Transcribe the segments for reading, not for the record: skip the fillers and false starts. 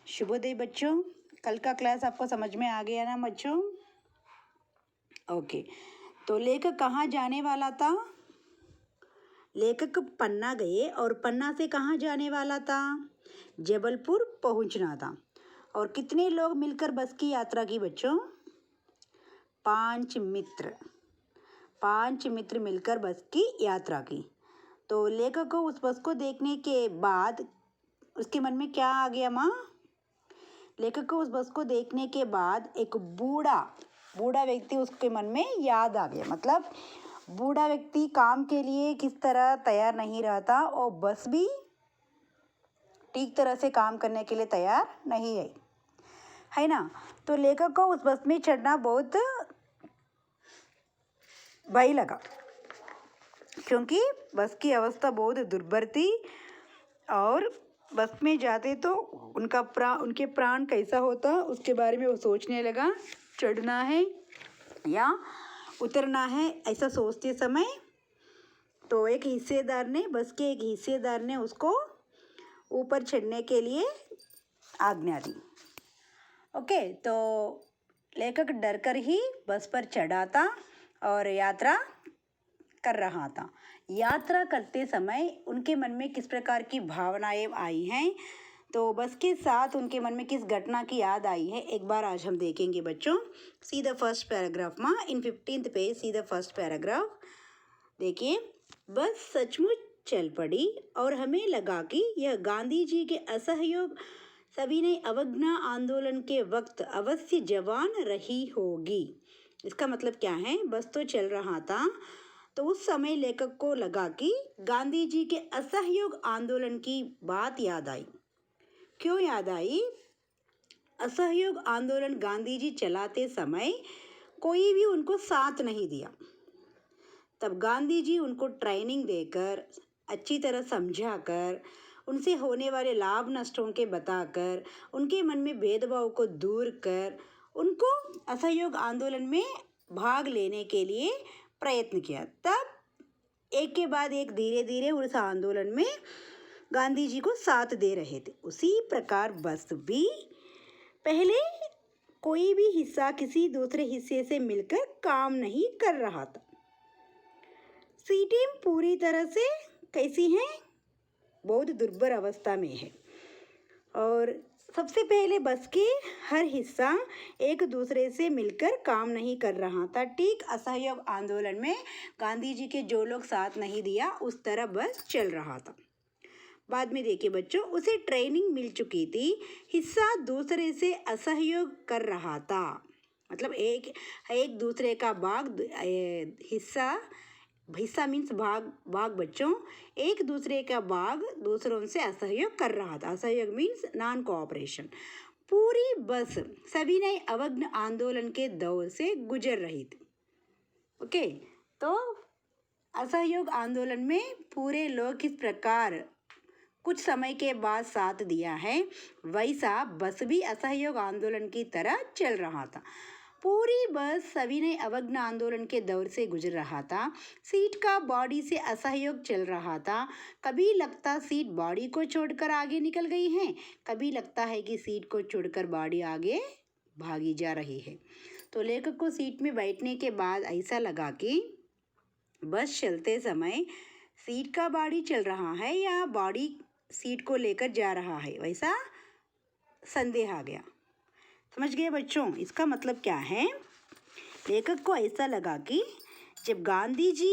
शुभोदय बच्चों। कल का क्लास आपको समझ में आ गया ना बच्चों? ओके, तो लेखक कहाँ जाने वाला था? लेखक पन्ना गए और पन्ना से कहाँ जाने वाला था? जबलपुर पहुंचना था। और कितने लोग मिलकर बस की यात्रा की बच्चों? 5 मित्र। 5 मित्र मिलकर बस की यात्रा की। तो लेखक को उस बस को देखने के बाद उसके मन में क्या आ गया माँ? लेखक को उस बस को देखने के बाद एक बूढ़ा व्यक्ति उसके मन में याद आ गया। मतलब बूढ़ा व्यक्ति काम के लिए किस तरह तैयार नहीं रहता और बस भी ठीक तरह से काम करने के लिए तैयार नहीं है ना? तो लेखक को उस बस में चढ़ना बहुत भय लगा, क्योंकि बस की अवस्था बहुत दुर्भर थी और बस में जाते तो उनके प्राण कैसा होता उसके बारे में वो सोचने लगा। चढ़ना है या उतरना है ऐसा सोचते समय तो बस के एक हिस्सेदार ने उसको ऊपर चढ़ने के लिए आज्ञा दी। ओके, तो लेखक डर कर ही बस पर चढ़ा था और यात्रा कर रहा था। यात्रा करते समय उनके मन में किस प्रकार की भावनाएं आई हैं, तो बस के साथ उनके मन में किस घटना की याद आई है, एक बार आज हम देखेंगे बच्चों। सी द फर्स्ट पैराग्राफ माँ, इन 15th page see the first paragraph. देखिए, बस सचमुच चल पड़ी और हमें लगा कि यह गांधी जी के असहयोग सविनय अवज्ञा आंदोलन के वक्त अवश्य जवान रही होगी। इसका मतलब क्या है? बस तो चल रहा था तो उस समय लेखक को लगा कि गांधी जी के असहयोग आंदोलन की बात याद आई। क्यों याद आई? असहयोग आंदोलन गांधी जी चलाते समय कोई भी उनको साथ नहीं दिया। तब गांधी जी उनको ट्रेनिंग देकर, अच्छी तरह समझाकर, उनसे होने वाले लाभ नष्टों के बताकर, उनके मन में भेदभाव को दूर कर उनको असहयोग आंदोलन में भाग लेने के लिए प्रयत्न किया। तब एक के बाद एक धीरे धीरे उस आंदोलन में गांधी जी को साथ दे रहे थे। उसी प्रकार बस भी पहले कोई भी हिस्सा किसी दूसरे हिस्से से मिलकर काम नहीं कर रहा था। सीटें पूरी तरह से कैसी हैं? बहुत दुर्भर अवस्था में है। और सबसे पहले बस के हर हिस्सा एक दूसरे से मिलकर काम नहीं कर रहा था। ठीक असहयोग आंदोलन में गांधी जी के जो लोग साथ नहीं दिया उस तरह बस चल रहा था। बाद में देखिए बच्चों, उसे ट्रेनिंग मिल चुकी थी, हिस्सा दूसरे से असहयोग कर रहा था। मतलब एक दूसरे का हिस्सा मीन्स भाग बच्चों, एक दूसरे का भाग दूसरों से असहयोग कर रहा था। असहयोग मीन्स नॉन कोऑपरेशन। पूरी बस सविनय अवज्ञा आंदोलन के दौर से गुजर रही थी। ओके, तो असहयोग आंदोलन में पूरे लोग किस प्रकार कुछ समय के बाद साथ दिया है, वैसा बस भी असहयोग आंदोलन की तरह चल रहा था। पूरी बस सविनय अवज्ञा आंदोलन के दौर से गुजर रहा था। सीट का बॉडी से असहयोग चल रहा था। कभी लगता सीट बॉडी को छोड़कर आगे निकल गई है, कभी लगता है कि सीट को छोड़कर बॉडी आगे भागी जा रही है। तो लेखक को सीट में बैठने के बाद ऐसा लगा कि बस चलते समय सीट का बॉडी चल रहा है या बॉडी सीट को लेकर जा रहा है, वैसा संदेह आ गया। समझ गए बच्चों? इसका मतलब क्या है? लेखक को ऐसा लगा कि जब गांधी जी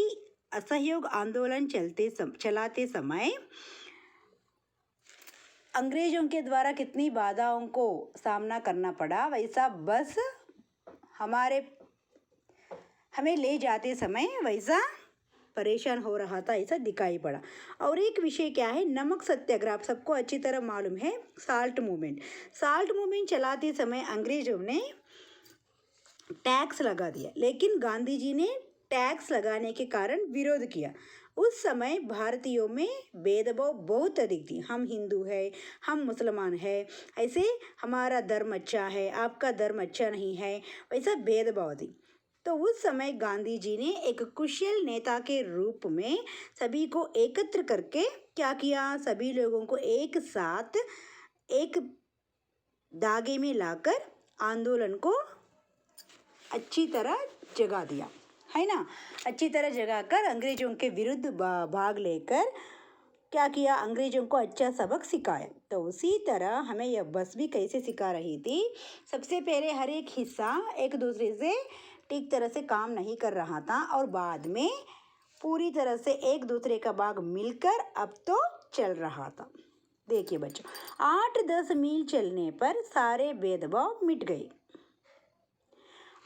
असहयोग आंदोलन चलाते समय अंग्रेजों के द्वारा कितनी बाधाओं को सामना करना पड़ा, वैसा बस हमें ले जाते समय वैसा परेशान हो रहा था, ऐसा दिखाई पड़ा। और एक विषय क्या है? नमक सत्याग्रह। आप सबको अच्छी तरह मालूम है, साल्ट मूवमेंट चलाते समय अंग्रेजों ने टैक्स लगा दिया, लेकिन गांधी जी ने टैक्स लगाने के कारण विरोध किया। उस समय भारतीयों में भेदभाव बहुत अधिक थी। हम हिंदू है, हम मुसलमान है, ऐसे हमारा धर्म अच्छा है, आपका धर्म अच्छा नहीं है, वैसा भेदभाव थी। तो उस समय गांधी जी ने एक कुशल नेता के रूप में सभी को एकत्र करके क्या किया? सभी लोगों को एक साथ एक धागे में लाकर आंदोलन को अच्छी तरह जगा दिया, है ना। अच्छी तरह जगाकर अंग्रेजों के विरुद्ध भाग लेकर क्या किया, अंग्रेजों को अच्छा सबक सिखाया। तो उसी तरह हमें यह बस भी कैसे सिखा रही थी, सबसे पहले हर एक हिस्सा एक दूसरे से ठीक तरह से काम नहीं कर रहा था और बाद में पूरी तरह से एक दूसरे का भाग मिलकर अब तो चल रहा था। देखिए बच्चों, 8-10 मील चलने पर सारे भेदभाव मिट गए।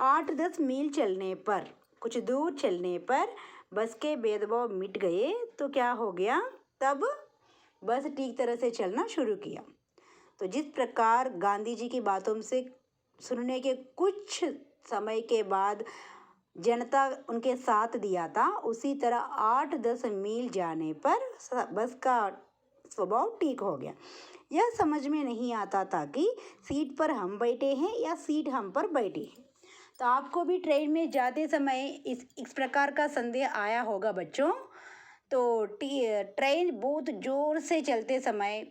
8-10 मील चलने पर, कुछ दूर चलने पर बस के भेदभाव मिट गए तो क्या हो गया, तब बस ठीक तरह से चलना शुरू किया। तो जिस प्रकार गांधी जी की बातों से सुनने के कुछ समय के बाद जनता उनके साथ दिया था, उसी तरह 8-10 मील जाने पर बस का स्वभाव ठीक हो गया। यह समझ में नहीं आता था कि सीट पर हम बैठे हैं या सीट हम पर बैठी है। तो आपको भी ट्रेन में जाते समय इस प्रकार का संदेह आया होगा बच्चों। तो ट्रेन बहुत ज़ोर से चलते समय,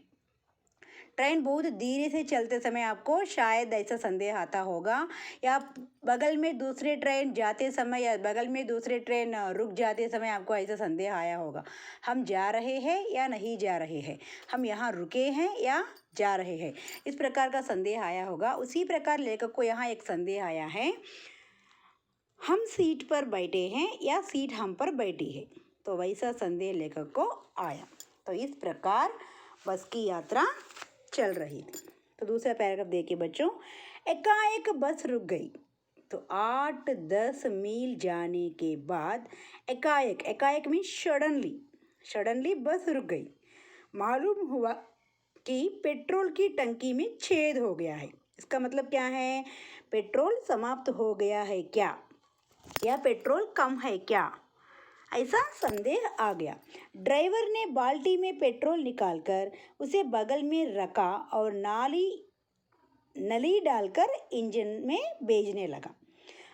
ट्रेन बहुत धीरे से चलते समय आपको शायद ऐसा संदेह आता होगा, या बगल में दूसरे ट्रेन जाते समय या बगल में दूसरे ट्रेन रुक जाते समय आपको ऐसा संदेह आया होगा, हम जा रहे हैं या नहीं जा रहे हैं, हम यहाँ रुके हैं या जा रहे हैं, इस प्रकार का संदेह आया होगा। उसी प्रकार लेखक को यहाँ एक संदेह आया है, हम सीट पर बैठे हैं या सीट हम पर बैठी है। तो वैसा संदेह लेखक को आया। तो इस प्रकार बस की यात्रा चल रही थी। तो दूसरा पैराग्राफ देखिए बच्चों, एकाएक बस रुक गई। तो 8-10 मील जाने के बाद एकाएक, एकाएक मीन सडनली बस रुक गई। मालूम हुआ कि पेट्रोल की टंकी में छेद हो गया है। इसका मतलब क्या है, पेट्रोल समाप्त हो गया है क्या, या पेट्रोल कम है क्या, ऐसा संदेह आ गया। ड्राइवर ने बाल्टी में पेट्रोल निकालकर उसे बगल में रखा और नली डालकर इंजन में भेजने लगा।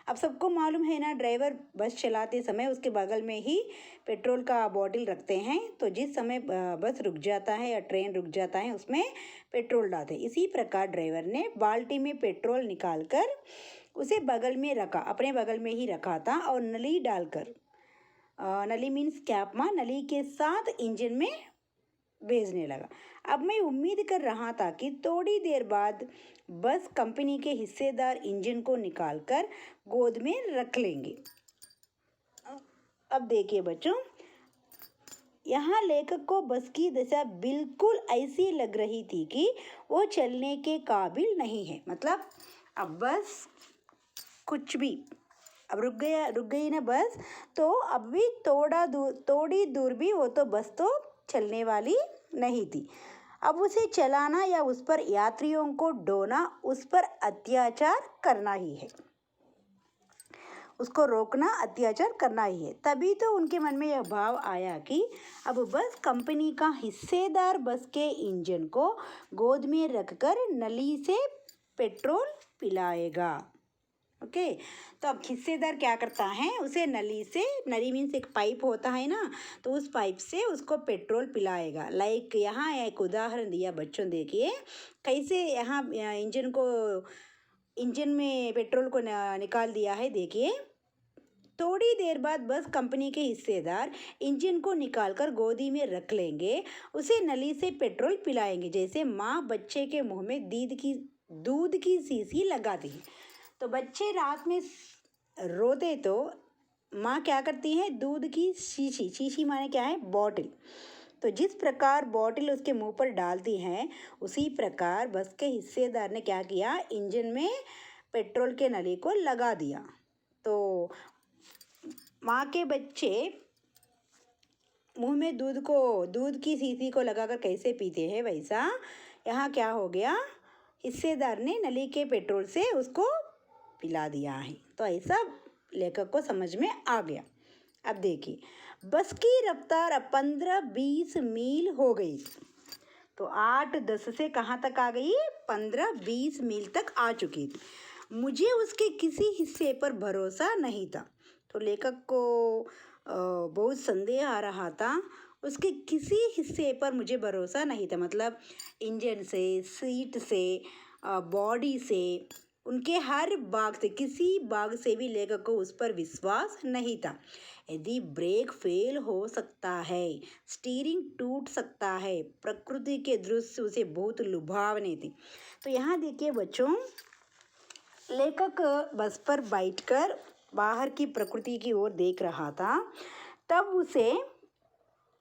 अब सबको मालूम है ना, ड्राइवर बस चलाते समय उसके बगल में ही पेट्रोल का बॉटल रखते हैं। तो जिस समय बस रुक जाता है या ट्रेन रुक जाता है उसमें पेट्रोल डालते हैं। इसी प्रकार ड्राइवर ने बाल्टी में पेट्रोल निकालकर उसे बगल में रखा, अपने बगल में ही रखा था, और नली डालकर, नली मीन्स कैप मां, नली के साथ इंजन में भेजने लगा। अब मैं उम्मीद कर रहा था कि थोड़ी देर बाद बस कंपनी के हिस्सेदार इंजन को निकालकर गोद में रख लेंगे। अब देखिए बच्चों, यहाँ लेखक को बस की दशा बिल्कुल ऐसी लग रही थी कि वो चलने के काबिल नहीं है। मतलब अब बस कुछ भी, अब रुक गई ना बस, तो अब भी थोड़ी दूर भी वो तो बस तो चलने वाली नहीं थी। अब उसे चलाना या उस पर यात्रियों को ढोना उस पर अत्याचार करना ही है, उसको रोकना अत्याचार करना ही है। तभी तो उनके मन में यह भाव आया कि अब बस कंपनी का हिस्सेदार बस के इंजन को गोद में रखकर नली से पेट्रोल पिलाएगा। ओके, तो अब हिस्सेदार क्या करता है, उसे नली से, नली मीन्स एक पाइप होता है ना, तो उस पाइप से उसको पेट्रोल पिलाएगा। लाइक यहाँ एक उदाहरण दिया बच्चों, देखिए कैसे यहाँ इंजन में पेट्रोल को निकाल दिया है। देखिए, थोड़ी देर बाद बस कंपनी के हिस्सेदार इंजन को निकालकर गोदी में रख लेंगे, उसे नली से पेट्रोल पिलाएंगे, जैसे माँ बच्चे के मुंह में दूध की शीशी लगाती है। तो बच्चे रात में रोते तो माँ क्या करती है, दूध की शीशी माने क्या है, बॉटल। तो जिस प्रकार बॉटल उसके मुंह पर डालती हैं, उसी प्रकार बस के हिस्सेदार ने क्या किया, इंजन में पेट्रोल के नली को लगा दिया। तो माँ के बच्चे मुंह में दूध की शीशी को लगाकर कैसे पीते हैं, वैसा यहाँ क्या हो गया, हिस्सेदार ने नली के पेट्रोल से उसको पिला दिया है। तो ऐसा लेखक को समझ में आ गया। अब देखिए, बस की रफ्तार 15-20 मील हो गई। तो 8-10 से कहाँ तक आ गई, 15-20 मील तक आ चुकी थी। मुझे उसके किसी हिस्से पर भरोसा नहीं था। तो लेखक को बहुत संदेह आ रहा था, उसके किसी हिस्से पर मुझे भरोसा नहीं था। मतलब इंजन से, सीट से, बॉडी से, उनके हर भाग से, किसी भाग से भी लेखक को उस पर विश्वास नहीं था। यदि ब्रेक फेल हो सकता है, स्टीयरिंग टूट सकता है, प्रकृति के दृश्य उसे बहुत लुभावने थे। तो यहाँ देखिए बच्चों, लेखक बस पर बैठकर बाहर की प्रकृति की ओर देख रहा था। तब उसे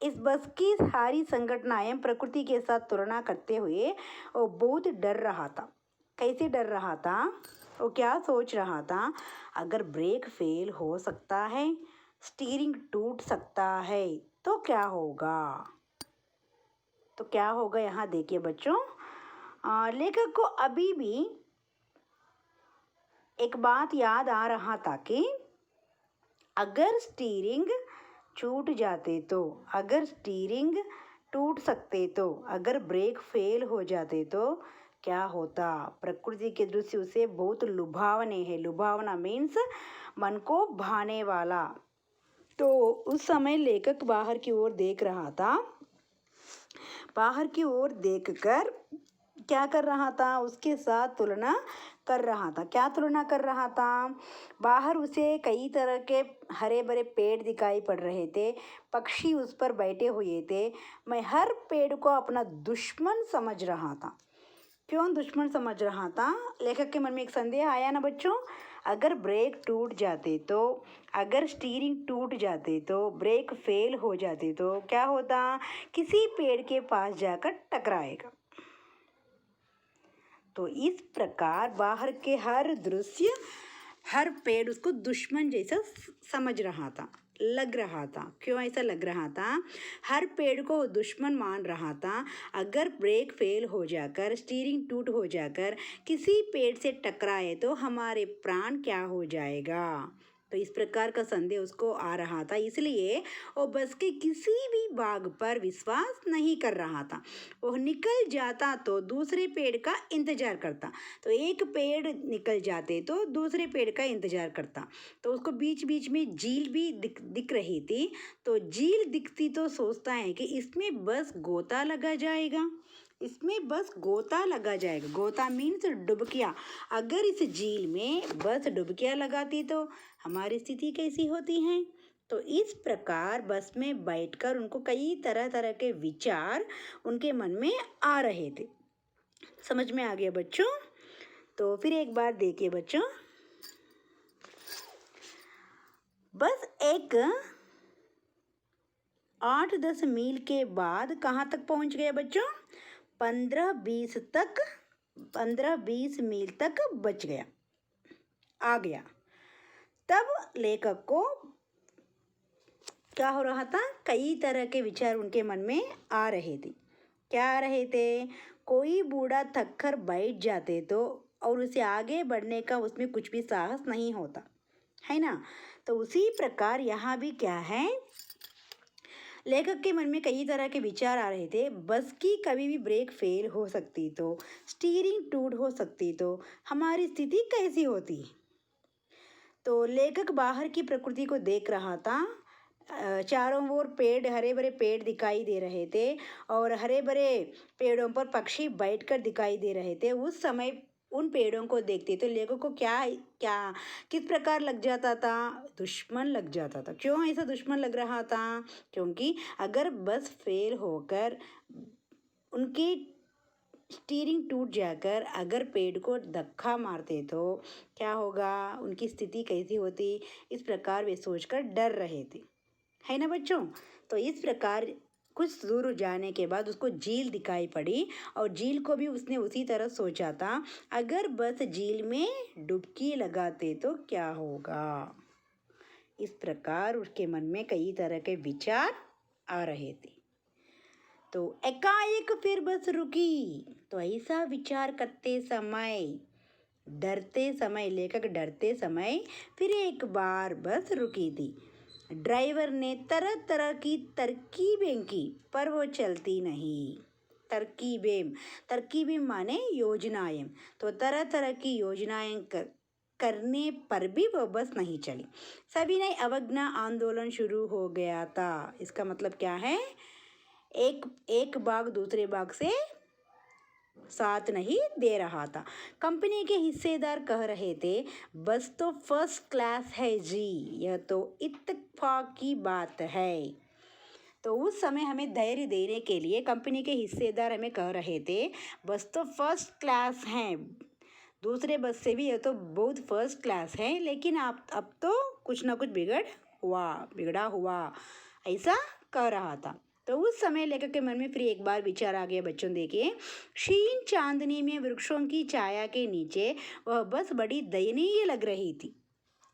इस बस की सारी संघटनाएं प्रकृति के साथ तुलना करते हुए वो बहुत डर रहा था। कैसे डर रहा था? वो क्या सोच रहा था? अगर ब्रेक फेल हो सकता है, स्टीयरिंग टूट सकता है, तो क्या होगा? तो क्या होगा यहाँ देखिए बच्चों, लेखक को अभी भी एक बात याद आ रहा था कि अगर स्टीयरिंग छूट जाते तो, अगर स्टीयरिंग टूट सकते तो, अगर ब्रेक फेल हो जाते तो क्या होता। प्रकृति के दृश्य उसे बहुत लुभावने हैं। लुभावना मीन्स मन को भाने वाला। तो उस समय लेखक बाहर की ओर देख रहा था। बाहर की ओर देखकर क्या कर रहा था? उसके साथ तुलना कर रहा था। क्या तुलना कर रहा था? बाहर उसे कई तरह के हरे भरे पेड़ दिखाई पड़ रहे थे, पक्षी उस पर बैठे हुए थे। मैं हर पेड़ को अपना दुश्मन समझ रहा था। क्यों दुश्मन समझ रहा था? लेखक के मन में एक संदेह आया ना बच्चों, अगर ब्रेक टूट जाते तो, अगर स्टीयरिंग टूट जाते तो, ब्रेक फेल हो जाते तो क्या होता? किसी पेड़ के पास जाकर टकराएगा। तो इस प्रकार बाहर के हर दृश्य, हर पेड़ उसको दुश्मन जैसा समझ रहा था, लग रहा था। क्यों ऐसा लग रहा था? हर पेड़ को दुश्मन मान रहा था। अगर ब्रेक फेल हो जाकर, स्टीयरिंग टूट हो जाकर किसी पेड़ से टकराए तो हमारे प्राण क्या हो जाएगा। तो इस प्रकार का संदेह उसको आ रहा था, इसलिए वो बस के किसी भी भाग पर विश्वास नहीं कर रहा था। वो निकल जाता तो दूसरे पेड़ का इंतजार करता, तो एक पेड़ निकल जाते तो दूसरे पेड़ का इंतजार करता। तो उसको बीच बीच में झील भी दिख रही थी। तो झील दिखती तो सोचता है कि इसमें बस गोता लगा जाएगा, इसमें बस गोता लगा जाएगा। गोता मीन्स डुबकियाँ। अगर इस झील में बस डुबकियाँ लगाती तो हमारी स्थिति कैसी होती है। तो इस प्रकार बस में बैठकर उनको कई तरह तरह के विचार उनके मन में आ रहे थे। समझ में आ गया बच्चों? तो फिर एक बार देखिए बच्चों, बस एक 8-10 मील के बाद कहाँ तक पहुँच गया बच्चों? 15-20 मील तक बच गया, आ गया। तब लेखक को क्या हो रहा था? कई तरह के विचार उनके मन में आ रहे थे। क्या आ रहे थे? कोई बूढ़ा थक कर बैठ जाते तो और उसे आगे बढ़ने का उसमें कुछ भी साहस नहीं होता है ना। तो उसी प्रकार यहाँ भी क्या है, लेखक के मन में कई तरह के विचार आ रहे थे। बस की कभी भी ब्रेक फेल हो सकती तो, स्टीयरिंग टूट हो सकती तो हमारी स्थिति कैसी होती। तो लेखक बाहर की प्रकृति को देख रहा था। चारों ओर पेड़, हरे भरे पेड़ दिखाई दे रहे थे और हरे भरे पेड़ों पर पक्षी बैठकर दिखाई दे रहे थे। उस समय उन पेड़ों को देखते तो लेखक को क्या क्या किस प्रकार लग जाता था? दुश्मन लग जाता था। क्यों ऐसा दुश्मन लग रहा था? क्योंकि अगर बस फेल होकर उनकी स्टीयरिंग टूट जाकर अगर पेड़ को धक्का मारते तो क्या होगा, उनकी स्थिति कैसी होती। इस प्रकार वे सोचकर डर रहे थे, है ना बच्चों। तो इस प्रकार कुछ दूर जाने के बाद उसको झील दिखाई पड़ी और झील को भी उसने उसी तरह सोचा था, अगर बस झील में डुबकी लगाते तो क्या होगा। इस प्रकार उसके मन में कई तरह के विचार आ रहे थे। तो एकाएक फिर बस रुकी। तो ऐसा विचार करते समय, डरते समय, लेखक डरते समय फिर एक बार बस रुकी थी। ड्राइवर ने तरह तरह की तरकीबें की पर वो चलती नहीं। तरकीबें माने योजनाएं। तो तरह तरह की योजनाएं करने पर भी वो बस नहीं चली। सभी ने अवज्ञा आंदोलन शुरू हो गया था। इसका मतलब क्या है? एक बाग दूसरे बाग से साथ नहीं दे रहा था। कंपनी के हिस्सेदार कह रहे थे, बस तो फर्स्ट क्लास है जी, यह तो इत्तेफाक की बात है। तो उस समय हमें धैर्य देने के लिए कंपनी के हिस्सेदार हमें कह रहे थे, बस तो फर्स्ट क्लास हैं, दूसरे बस से भी ये तो बहुत फर्स्ट क्लास है, लेकिन आप अब तो कुछ ना कुछ बिगड़ा हुआ ऐसा कह रहा था। तो उस समय लेखक के मन में फिर एक बार विचार आ गया। बच्चों देखिए, क्षीण चांदनी में वृक्षों की छाया के नीचे वह बस बड़ी दयनीय लग रही थी।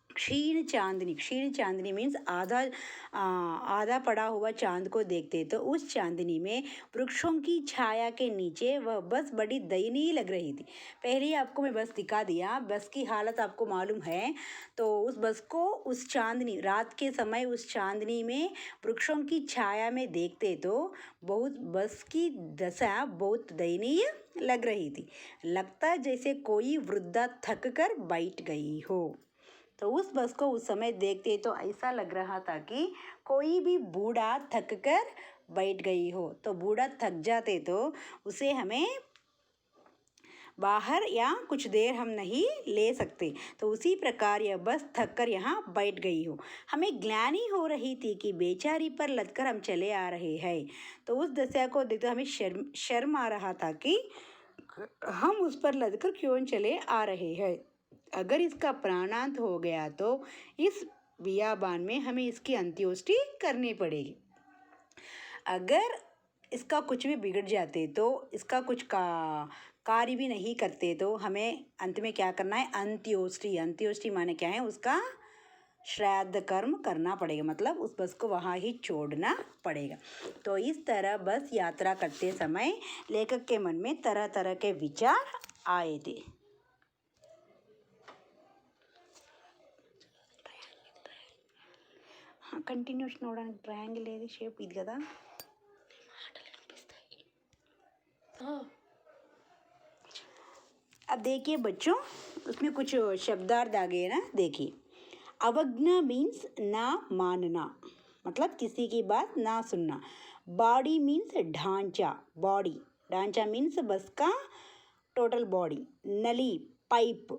क्षीण चांदनी मीन्स आधा पड़ा हुआ चांद को देखते तो उस चांदनी में वृक्षों की छाया के नीचे वह बस बड़ी दयनीय लग रही थी। पहले ही आपको मैं बस दिखा दिया, बस की हालत आपको मालूम है। तो उस बस को उस चांदनी, रात के समय उस चांदनी में वृक्षों की छाया में देखते तो बस की दशा बहुत दयनीय लग रही थी। लगता जैसे कोई वृद्धा थक कर बैठ गई हो। तो उस बस को उस समय देखते तो ऐसा लग रहा था कि कोई भी बूढ़ा थक कर बैठ गई हो। तो बूढ़ा थक जाते तो उसे हमें बाहर या कुछ देर हम नहीं ले सकते। तो उसी प्रकार यह बस थक कर यहाँ बैठ गई हो। हमें ग्लानि हो रही थी कि बेचारी पर लदकर हम चले आ रहे हैं। तो उस दशा को देखते हमें शर्म आ रहा था कि हम उस पर लदकर क्यों चले आ रहे हैं। अगर इसका प्राणांत हो गया तो इस बियाबान में हमें इसकी अंत्येष्टि करनी पड़ेगी। अगर इसका कुछ भी बिगड़ जाते तो इसका कुछ कार्य भी नहीं करते तो हमें अंत में क्या करना है, अंत्येष्टि माने क्या है, उसका श्राद्ध कर्म करना पड़ेगा, मतलब उस बस को वहाँ ही छोड़ना पड़ेगा। तो इस तरह बस यात्रा करते समय लेखक के मन में तरह तरह के विचार आए थे। కంటిన్యూస్ నోడడానికి ట్రయాంగిల్ ఏది షేప్ ఇది కదా. अब देखिए बच्चों, उसमें कुछ शब्दार्थ आ गए ना। देखिए, अवज्ञा मीन्स ना मानना, मतलब किसी की बात ना सुनना। बॉडी मीन्स ढांचा मीन्स बस का टोटल बॉडी। नली पाइप।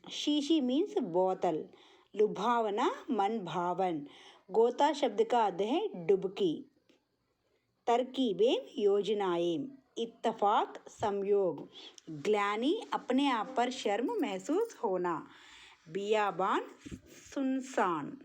शीशी मीन्स बोतल। लुभावना मन भावन। गोता शब्द का अर्थ है डुबकी। तरकीबें योजनाएं। इत्तफाक संयोग। ग्लानि अपने आप पर शर्म महसूस होना। बियाबान सुनसान।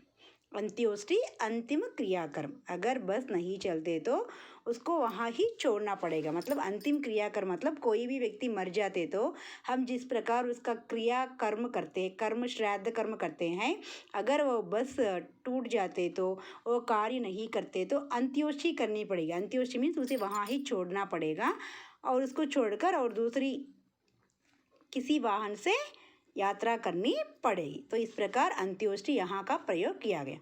अंत्योष्टि अंतिम क्रियाकर्म। अगर बस नहीं चलते तो उसको वहाँ ही छोड़ना पड़ेगा, मतलब अंतिम क्रियाकर्म, मतलब कोई भी व्यक्ति मर जाते तो हम जिस प्रकार उसका क्रियाकर्म करते, कर्म श्राद्ध कर्म करते हैं, अगर वो बस टूट जाते तो वो कार्य नहीं करते तो अंत्योष्टि करनी पड़ेगी। अंत्योष्टि मीन्स उसे वहाँ ही छोड़ना पड़ेगा और उसको छोड़कर और दूसरी किसी वाहन से यात्रा करनी पड़ेगी। तो इस प्रकार अंत्योष्टि यहाँ का प्रयोग किया गया।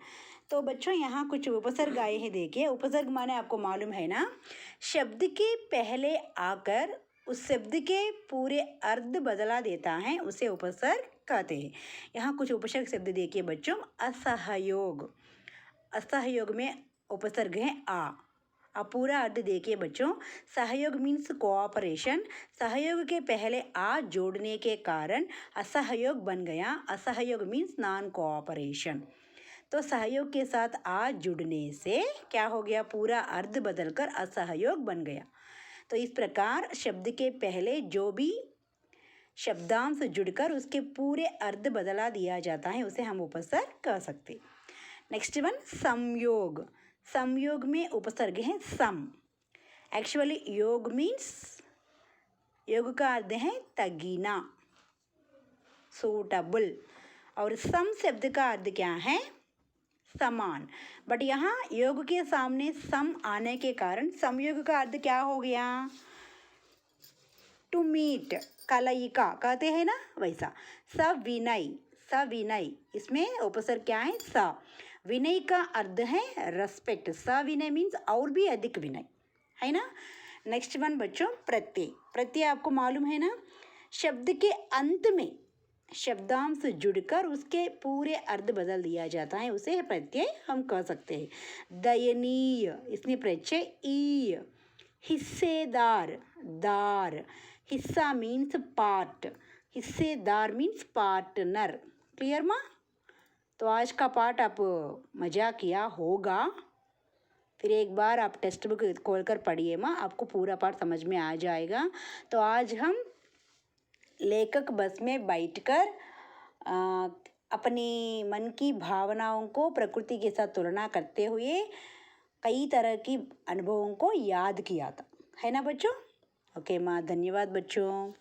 तो बच्चों यहाँ कुछ उपसर्ग आए हैं। देखिए, उपसर्ग माने आपको मालूम है ना, शब्द के पहले आकर उस शब्द के पूरे अर्थ बदला देता है, उसे उपसर्ग कहते हैं। यहाँ कुछ उपसर्ग शब्द देखिए बच्चों। असहयोग, असहयोग में उपसर्ग है आ। अब पूरा अर्थ देखिए बच्चों। सहयोग मीन्स कोऑपरेशन। सहयोग के पहले आ जोड़ने के कारण असहयोग बन गया। असहयोग मीन्स नॉन कोऑपरेशन। तो सहयोग के साथ आ जुड़ने से क्या हो गया, पूरा अर्थ बदलकर असहयोग बन गया। तो इस प्रकार शब्द के पहले जो भी शब्दांश जुड़कर उसके पूरे अर्थ बदला दिया जाता है उसे हम उपसर्ग कह सकते। नेक्स्ट वन, संयोग। संयोग में उपसर्ग है सम। एक्चुअली योग मीन्स, योग का अर्थ है तगीना, सूटेबल, और सम शब्द का अर्थ क्या है, समान। बट यहाँ योग के सामने सम आने के कारण संयोग का अर्थ क्या हो गया, टू मीट, कलयिका कहते हैं ना, वैसा। सविनय, सविनय, इसमें उपसर्ग क्या है, स। विनय का अर्थ है रेस्पेक्ट। सविनय मीन्स और भी अधिक विनय, है ना। नेक्स्ट वन बच्चों, प्रत्यय। प्रत्यय आपको मालूम है ना, शब्द के अंत में शब्दांश जुड़कर उसके पूरे अर्थ बदल दिया जाता है, उसे प्रत्यय हम कह सकते हैं। दयनीय, इसमें प्रत्यय ई। हिस्सेदार, दार। हिस्सा मीन्स पार्ट, हिस्सेदार मीन्स पार्टनर। क्लियर माँ? तो आज का पाठ आप मजा किया होगा। फिर एक बार आप टेक्स्ट बुक खोलकर पढ़िए माँ, आपको पूरा पाठ समझ में आ जाएगा। तो आज हम लेखक बस में बैठकर अपनी मन की भावनाओं को प्रकृति के साथ तुलना करते हुए कई तरह की अनुभवों को याद किया था, है ना बच्चों? ओके माँ, धन्यवाद बच्चों।